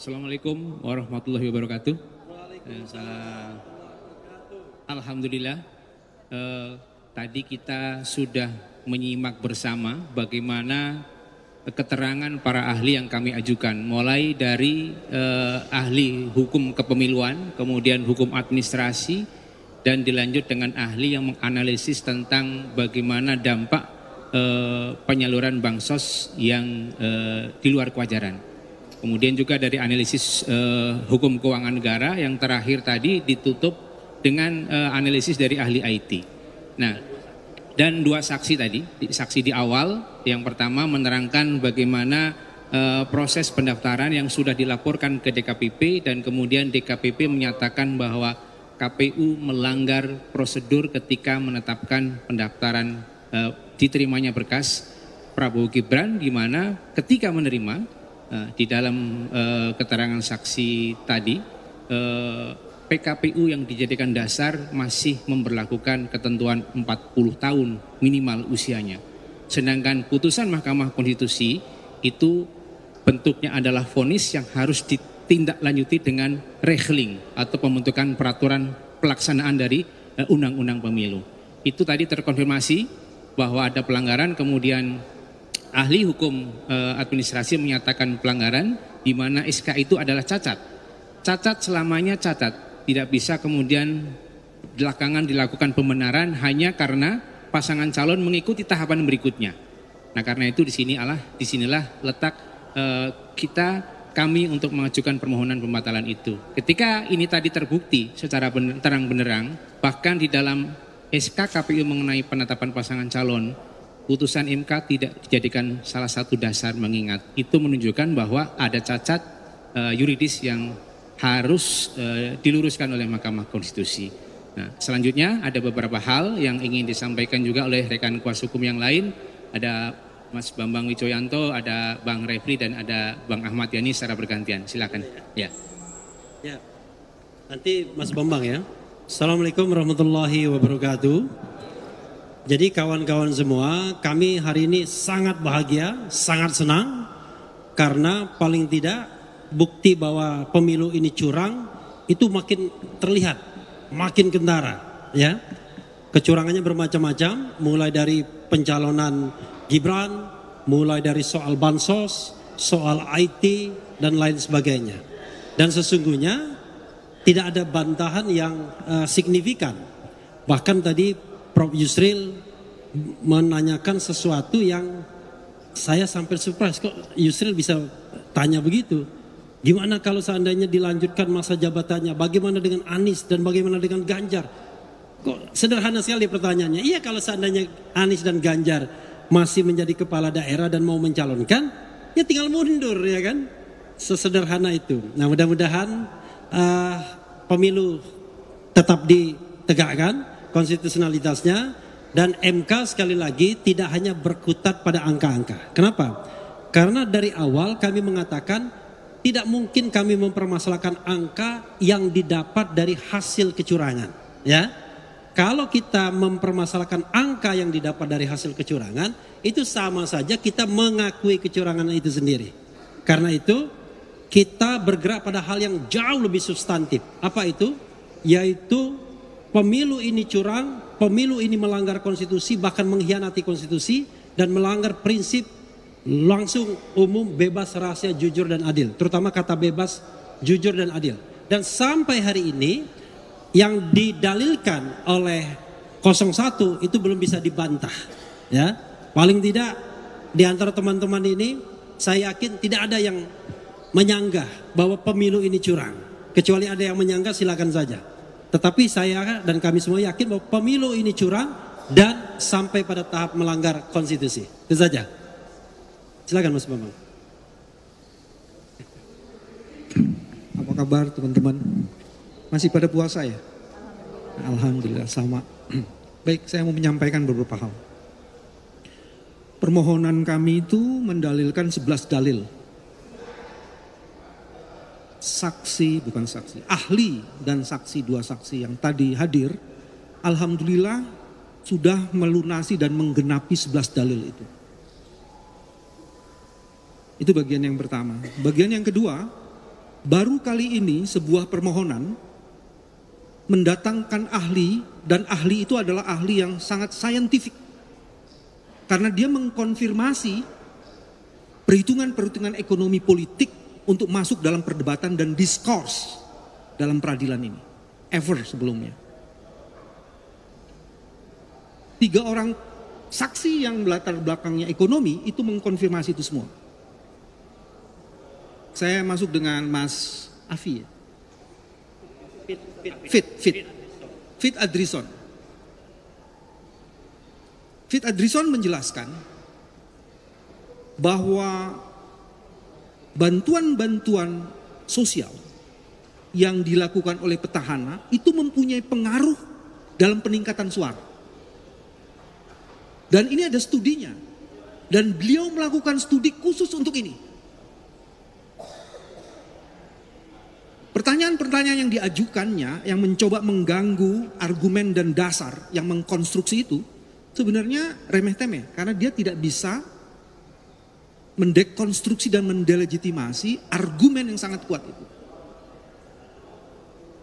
Assalamualaikum warahmatullahi wabarakatuh. Alhamdulillah, tadi kita sudah menyimak bersama bagaimana keterangan para ahli yang kami ajukan, mulai dari ahli hukum kepemiluan, kemudian hukum administrasi, dan dilanjut dengan ahli yang menganalisis tentang bagaimana dampak penyaluran bansos yang di luar kewajaran. Kemudian juga dari analisis hukum keuangan negara yang terakhir tadi ditutup dengan analisis dari ahli IT. Nah, dan dua saksi tadi, saksi di awal yang pertama menerangkan bagaimana proses pendaftaran yang sudah dilaporkan ke DKPP dan kemudian DKPP menyatakan bahwa KPU melanggar prosedur ketika menetapkan pendaftaran diterimanya berkas Prabowo Gibran, di mana ketika menerima di dalam keterangan saksi tadi PKPU yang dijadikan dasar masih memberlakukan ketentuan 40 tahun minimal usianya. Sedangkan putusan Mahkamah Konstitusi itu bentuknya adalah vonis yang harus ditindaklanjuti dengan regeling atau pembentukan peraturan pelaksanaan dari undang-undang pemilu. Itu tadi terkonfirmasi bahwa ada pelanggaran, kemudian ahli hukum administrasi menyatakan pelanggaran di mana SK itu adalah cacat. Cacat selamanya cacat, tidak bisa kemudian belakangan dilakukan pembenaran hanya karena pasangan calon mengikuti tahapan berikutnya. Nah, karena itu disinilah letak kami untuk mengajukan permohonan pembatalan itu. Ketika ini tadi terbukti secara terang benderang, bahkan di dalam SK KPU mengenai penetapan pasangan calon, putusan MK tidak dijadikan salah satu dasar mengingat. Itu menunjukkan bahwa ada cacat yuridis yang harus diluruskan oleh Mahkamah Konstitusi. Nah, selanjutnya ada beberapa hal yang ingin disampaikan juga oleh rekan kuasa hukum yang lain. Ada Mas Bambang Wijoyanto, ada Bang Refli, dan ada Bang Ahmad Yani secara bergantian. Silakan. Ya. Ya. Nanti Mas Bambang ya. Assalamualaikum warahmatullahi wabarakatuh. Jadi kawan-kawan semua, kami hari ini sangat bahagia, sangat senang karena paling tidak bukti bahwa pemilu ini curang itu makin terlihat, makin kentara, ya. Kecurangannya bermacam-macam, mulai dari pencalonan Gibran, mulai dari soal bansos, soal IT dan lain sebagainya. Dan sesungguhnya tidak ada bantahan yang signifikan. Bahkan tadi Prof. Yusril menanyakan sesuatu yang saya sampai surprise, kok Yusril bisa tanya begitu. Gimana kalau seandainya dilanjutkan masa jabatannya, bagaimana dengan Anies dan bagaimana dengan Ganjar? Kok sederhana sekali pertanyaannya. Iya, kalau seandainya Anies dan Ganjar masih menjadi kepala daerah dan mau mencalonkan, ya tinggal mundur, ya kan? Sesederhana itu. Nah, mudah-mudahan pemilu tetap ditegakkan konstitusionalitasnya, dan MK sekali lagi tidak hanya berkutat pada angka-angka. Kenapa? Karena dari awal kami mengatakan tidak mungkin kami mempermasalahkan angka yang didapat dari hasil kecurangan, ya. Kalau kita mempermasalahkan angka yang didapat dari hasil kecurangan, itu sama saja kita mengakui kecurangan itu sendiri. Karena itu kita bergerak pada hal yang jauh lebih substantif. Apa itu? Yaitu pemilu ini curang, pemilu ini melanggar konstitusi, bahkan mengkhianati konstitusi dan melanggar prinsip langsung, umum, bebas, rahasia, jujur dan adil. Terutama kata bebas, jujur dan adil. Dan sampai hari ini yang didalilkan oleh 01 itu belum bisa dibantah, ya. Paling tidak di antara teman-teman ini saya yakin tidak ada yang menyanggah bahwa pemilu ini curang. Kecuali ada yang menyanggah, silakan saja. Tetapi saya dan kami semua yakin bahwa pemilu ini curang dan sampai pada tahap melanggar konstitusi. Itu saja. Silakan Mas Bambang. Apa kabar teman-teman? Masih pada puasa ya? Alhamdulillah sama. Baik, saya mau menyampaikan beberapa hal. Permohonan kami itu mendalilkan 11 dalil. Ahli dan saksi, dua saksi yang tadi hadir, alhamdulillah sudah melunasi dan menggenapi 11 dalil itu. Itu bagian yang pertama. Bagian yang kedua, baru kali ini sebuah permohonan mendatangkan ahli, dan ahli itu adalah ahli yang sangat saintifik. Karena dia mengkonfirmasi perhitungan-perhitungan ekonomi politik untuk masuk dalam perdebatan dan diskurs dalam peradilan ini. Ever sebelumnya. 3 orang saksi yang latar belakangnya ekonomi itu mengkonfirmasi itu semua. Saya masuk dengan Mas Afi ya. Fit Adrison. Fit Adrison menjelaskan bahwa bantuan-bantuan sosial yang dilakukan oleh petahana itu mempunyai pengaruh dalam peningkatan suara. Dan ini ada studinya. Dan beliau melakukan studi khusus untuk ini. Pertanyaan-pertanyaan yang diajukannya yang mencoba mengganggu argumen dan dasar yang mengkonstruksi itu sebenarnya remeh-temeh karena dia tidak bisa mendekonstruksi dan mendelegitimasi argumen yang sangat kuat itu.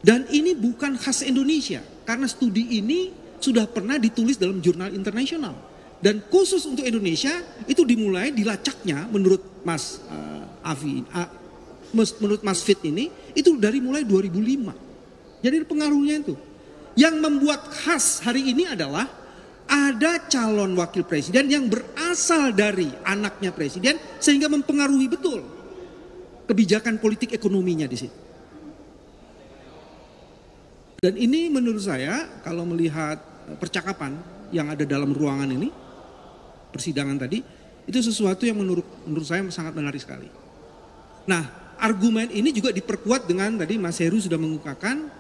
Dan ini bukan khas Indonesia karena studi ini sudah pernah ditulis dalam jurnal internasional dan khusus untuk Indonesia itu dimulai dilacaknya menurut Mas Afi. Menurut Mas Fit ini itu dari mulai 2005. Jadi pengaruhnya itu. Yang membuat khas hari ini adalah ada calon wakil presiden yang berasal dari anaknya presiden sehingga mempengaruhi betul kebijakan politik ekonominya di situ. Dan ini menurut saya kalau melihat percakapan yang ada dalam ruangan ini, persidangan tadi, itu sesuatu yang menurut saya sangat menarik sekali. Nah, argumen ini juga diperkuat dengan tadi Mas Heru sudah mengungkapkan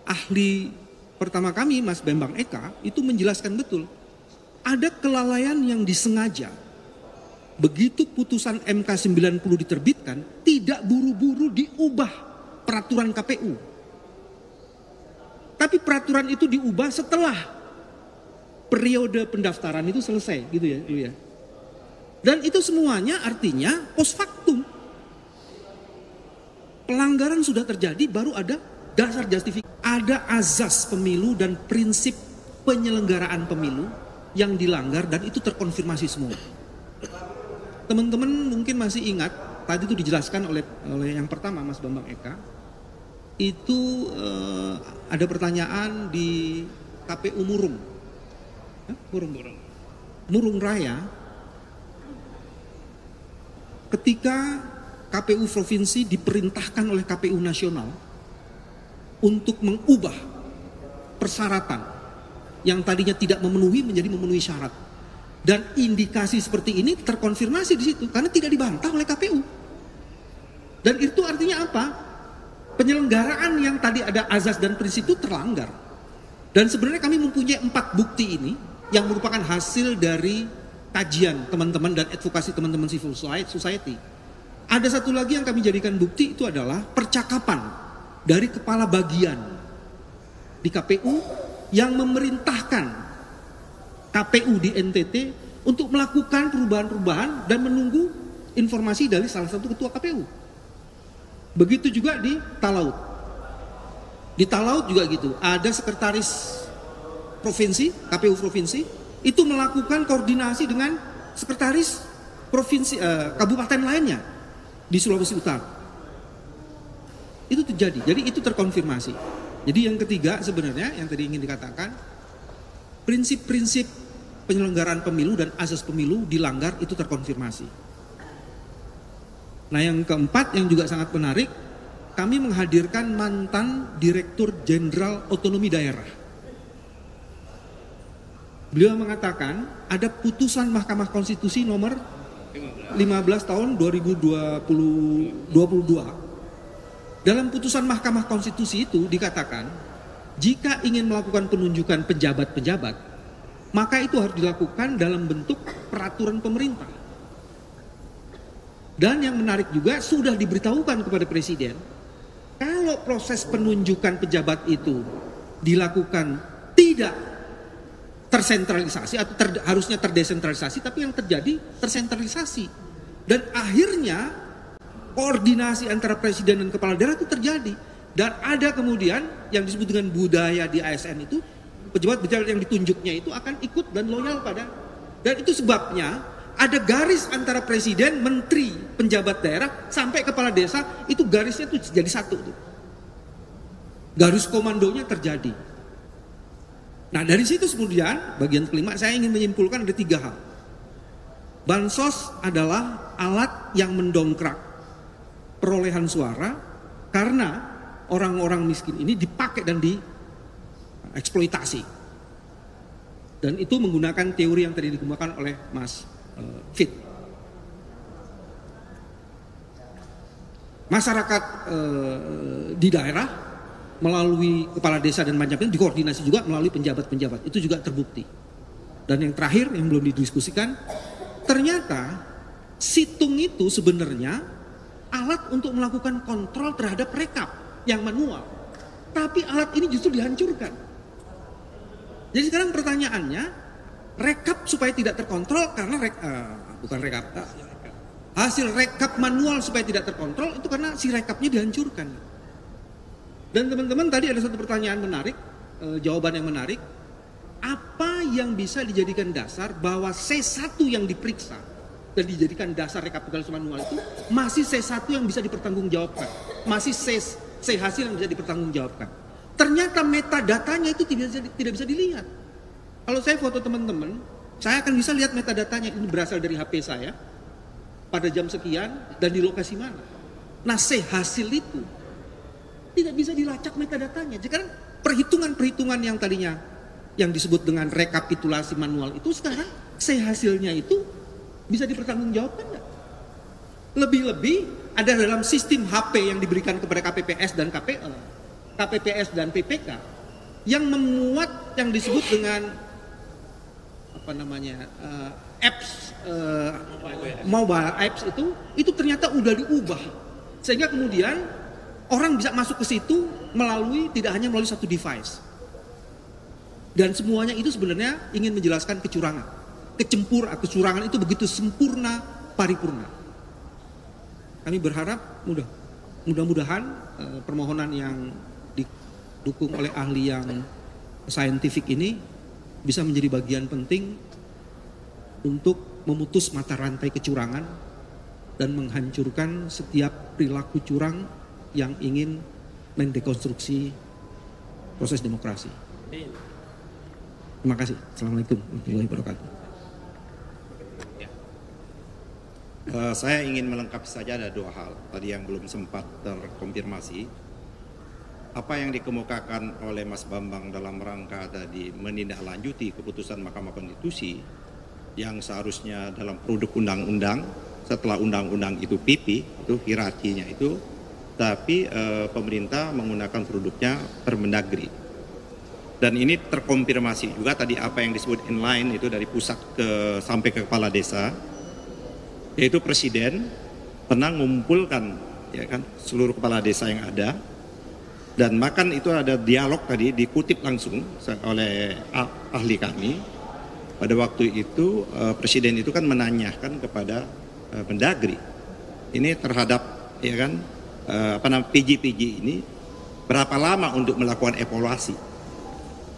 ahli pertama kami Mas Bambang Eka itu menjelaskan betul ada kelalaian yang disengaja. Begitu putusan MK 90 diterbitkan tidak buru-buru diubah peraturan KPU. Tapi peraturan itu diubah setelah periode pendaftaran itu selesai gitu ya. Dan itu semuanya artinya post factum. Pelanggaran sudah terjadi baru ada dasar justifikasi. Ada azas pemilu dan prinsip penyelenggaraan pemilu yang dilanggar dan itu terkonfirmasi semua. Teman-teman mungkin masih ingat tadi itu dijelaskan oleh yang pertama Mas Bambang Eka. Itu ada pertanyaan di KPU Murung. Murung Raya. Ketika KPU provinsi diperintahkan oleh KPU nasional untuk mengubah persyaratan yang tadinya tidak memenuhi menjadi memenuhi syarat. Dan indikasi seperti ini terkonfirmasi di situ karena tidak dibantah oleh KPU. Dan itu artinya apa? Penyelenggaraan yang tadi ada azas dan prinsip itu terlanggar. Dan sebenarnya kami mempunyai 4 bukti ini yang merupakan hasil dari kajian teman-teman dan advokasi teman-teman civil society. Ada satu lagi yang kami jadikan bukti itu adalah percakapan dari kepala bagian di KPU yang memerintahkan KPU di NTT untuk melakukan perubahan-perubahan dan menunggu informasi dari salah satu ketua KPU. Begitu juga di Talaut. Di Talaut juga gitu, ada sekretaris provinsi, KPU provinsi, itu melakukan koordinasi dengan sekretaris provinsi kabupaten lainnya di Sulawesi Utara. Itu terjadi, jadi itu terkonfirmasi. Jadi yang ketiga sebenarnya yang tadi ingin dikatakan, prinsip-prinsip penyelenggaraan pemilu dan azas pemilu dilanggar itu terkonfirmasi. Nah yang keempat yang juga sangat menarik, kami menghadirkan mantan Direktur Jenderal Otonomi Daerah. Beliau mengatakan ada putusan Mahkamah Konstitusi nomor 15 tahun 2022. Dalam putusan Mahkamah Konstitusi itu dikatakan, jika ingin melakukan penunjukan pejabat-pejabat, maka itu harus dilakukan dalam bentuk peraturan pemerintah. Dan yang menarik juga sudah diberitahukan kepada Presiden, kalau proses penunjukan pejabat itu dilakukan tidak tersentralisasi atau harusnya terdesentralisasi, tapi yang terjadi tersentralisasi. Dan akhirnya koordinasi antara presiden dan kepala daerah itu terjadi. Dan ada kemudian yang disebut dengan budaya di ASN itu, pejabat-pejabat yang ditunjuknya itu akan ikut dan loyal pada. Dan itu sebabnya ada garis antara presiden, menteri, penjabat daerah sampai kepala desa, itu garisnya itu jadi satu tuh. Garis komandonya terjadi. Nah dari situ kemudian bagian kelima saya ingin menyimpulkan ada 3 hal. Bansos adalah alat yang mendongkrak perolehan suara karena orang-orang miskin ini dipakai dan dieksploitasi. Dan itu menggunakan teori yang tadi digunakan oleh Mas Fit. Masyarakat di daerah melalui kepala desa dan macam-macam dikoordinasi juga melalui penjabat-penjabat. Itu juga terbukti. Dan yang terakhir yang belum didiskusikan, ternyata situng itu sebenarnya alat untuk melakukan kontrol terhadap rekap yang manual. Tapi alat ini justru dihancurkan. Jadi sekarang pertanyaannya, rekap supaya tidak terkontrol karena hasil rekap manual supaya tidak terkontrol itu karena si rekapnya dihancurkan. Dan teman-teman tadi ada satu pertanyaan menarik, jawaban yang menarik. Apa yang bisa dijadikan dasar bahwa C1 yang diperiksa dan dijadikan dasar rekapitulasi manual itu masih C1 yang bisa dipertanggungjawabkan, masih C hasil yang bisa dipertanggungjawabkan. Ternyata metadatanya itu tidak bisa dilihat. Kalau saya foto teman-teman, saya akan bisa lihat metadatanya, ini berasal dari HP saya pada jam sekian dan di lokasi mana. Nah C hasil itu tidak bisa dilacak metadatanya. Sekarang perhitungan-perhitungan yang tadinya yang disebut dengan rekapitulasi manual itu sekarang C hasilnya itu bisa dipertanggungjawabkan nggak? Lebih-lebih ada dalam sistem HP yang diberikan kepada KPPS dan KPPS dan PPK yang memuat yang disebut dengan apps mobile apps itu ternyata udah diubah sehingga kemudian orang bisa masuk ke situ tidak hanya melalui satu device. Dan semuanya itu sebenarnya ingin menjelaskan kecurangan. Kecurangan itu begitu sempurna, paripurna. Kami berharap mudah-mudahan permohonan yang didukung oleh ahli yang saintifik ini bisa menjadi bagian penting untuk memutus mata rantai kecurangan dan menghancurkan setiap perilaku curang yang ingin mendekonstruksi proses demokrasi. Terima kasih. Assalamualaikum warahmatullahi wabarakatuh. Saya ingin melengkapi saja ada 2 hal tadi yang belum sempat terkonfirmasi. Apa yang dikemukakan oleh Mas Bambang dalam rangka tadi menindaklanjuti keputusan Mahkamah Konstitusi yang seharusnya dalam produk undang-undang setelah undang-undang itu PP itu hierarkinya itu, tapi pemerintah menggunakan produknya Permendagri. Dan ini terkonfirmasi juga tadi apa yang disebut inline itu dari pusat sampai ke kepala desa, yaitu presiden pernah mengumpulkan ya kan seluruh kepala desa yang ada, dan bahkan itu ada dialog tadi dikutip langsung oleh ahli kami pada waktu itu. Presiden itu kan menanyakan kepada Mendagri ini terhadap ya kan PJ ini berapa lama untuk melakukan evaluasi.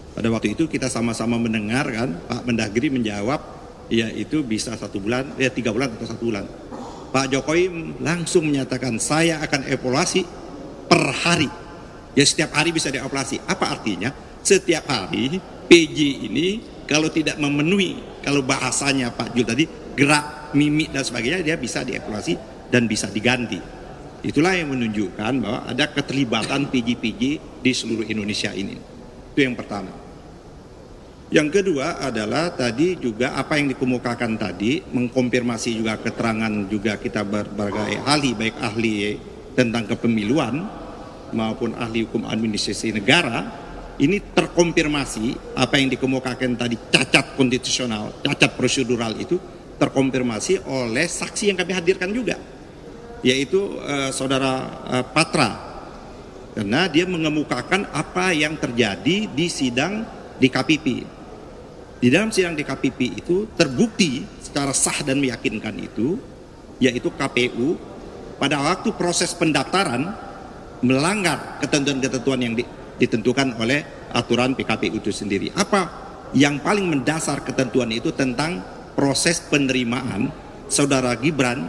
Pada waktu itu kita sama-sama mendengar kan Pak Mendagri menjawab yaitu bisa 1 bulan, 3 bulan atau 1 bulan. Pak Jokowi langsung menyatakan saya akan evaluasi per hari. Ya setiap hari bisa dievaluasi. Apa artinya? Setiap hari PJ ini kalau tidak memenuhi, kalau bahasanya Pak Jul tadi gerak, mimik dan sebagainya dia bisa dievaluasi dan bisa diganti. Itulah yang menunjukkan bahwa ada keterlibatan PJ-PJ di seluruh Indonesia ini. Itu yang pertama. Yang kedua adalah tadi juga apa yang dikemukakan tadi, mengkonfirmasi juga keterangan juga kita berbagai ahli, baik ahli tentang kepemiluan maupun ahli hukum administrasi negara, ini terkonfirmasi apa yang dikemukakan tadi cacat konstitusional, cacat prosedural itu terkonfirmasi oleh saksi yang kami hadirkan juga, yaitu saudara Patra, karena dia mengemukakan apa yang terjadi di sidang di KPP. Di dalam sidang DKPP itu terbukti secara sah dan meyakinkan itu, yaitu KPU pada waktu proses pendaftaran melanggar ketentuan-ketentuan yang ditentukan oleh aturan PKPU itu sendiri. Apa yang paling mendasar ketentuan itu tentang proses penerimaan saudara Gibran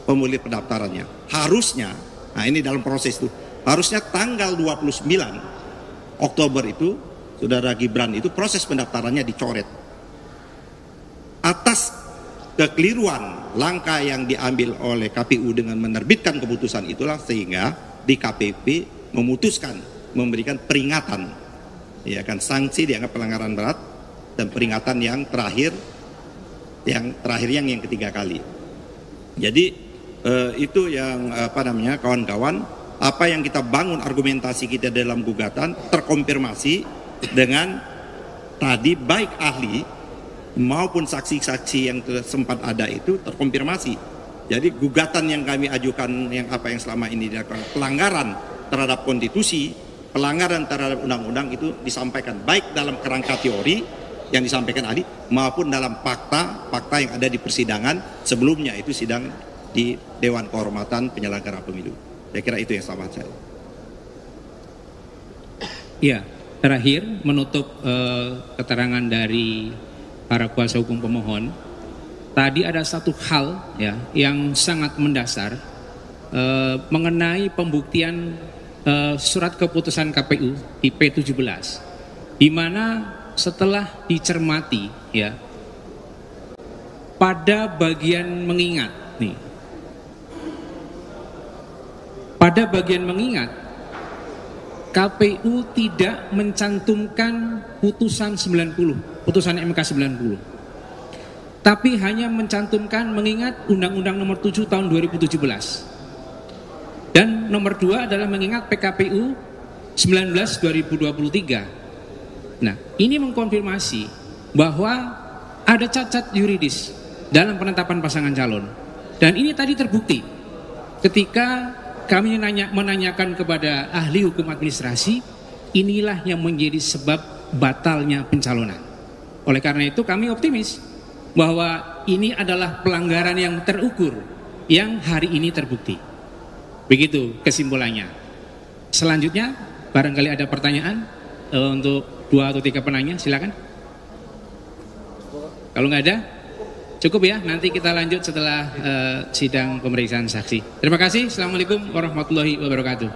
pemulir pendaftarannya. Harusnya, nah ini dalam proses itu, harusnya tanggal 29 Oktober itu saudara Gibran itu proses pendaftarannya dicoret. Atas kekeliruan langkah yang diambil oleh KPU dengan menerbitkan keputusan itulah sehingga DKPP memutuskan memberikan peringatan, ya kan, sanksi dianggap pelanggaran berat dan peringatan yang terakhir yang ketiga kali. Jadi itu yang kawan-kawan, apa yang kita bangun argumentasi kita dalam gugatan terkonfirmasi dengan tadi baik ahli maupun saksi-saksi yang sempat ada itu terkonfirmasi. Jadi gugatan yang kami ajukan yang selama ini dilakukan pelanggaran terhadap konstitusi, pelanggaran terhadap undang-undang itu disampaikan baik dalam kerangka teori yang disampaikan ahli maupun dalam fakta yang ada di persidangan sebelumnya itu sidang di Dewan Kehormatan Penyelenggara Pemilu. Saya kira itu yang sama saya. Ya, terakhir menutup keterangan dari para kuasa hukum pemohon, tadi ada satu hal ya yang sangat mendasar mengenai pembuktian surat keputusan KPU di P17, di mana setelah dicermati ya pada bagian mengingat nih, pada bagian mengingat KPU tidak mencantumkan putusan 90, putusan MK 90. Tapi hanya mencantumkan mengingat Undang-Undang Nomor 7 Tahun 2017. Dan nomor 2 adalah mengingat PKPU 19 2023. Nah, ini mengkonfirmasi bahwa ada cacat yuridis dalam penetapan pasangan calon. Dan ini tadi terbukti ketika kami menanyakan kepada ahli hukum administrasi, inilah yang menjadi sebab batalnya pencalonan. Oleh karena itu kami optimis bahwa ini adalah pelanggaran yang terukur yang hari ini terbukti. Begitu kesimpulannya. Selanjutnya barangkali ada pertanyaan untuk 2 atau 3 penanya, silakan. Kalau nggak ada, cukup ya, nanti kita lanjut setelah sidang pemeriksaan saksi. Terima kasih. Assalamualaikum warahmatullahi wabarakatuh.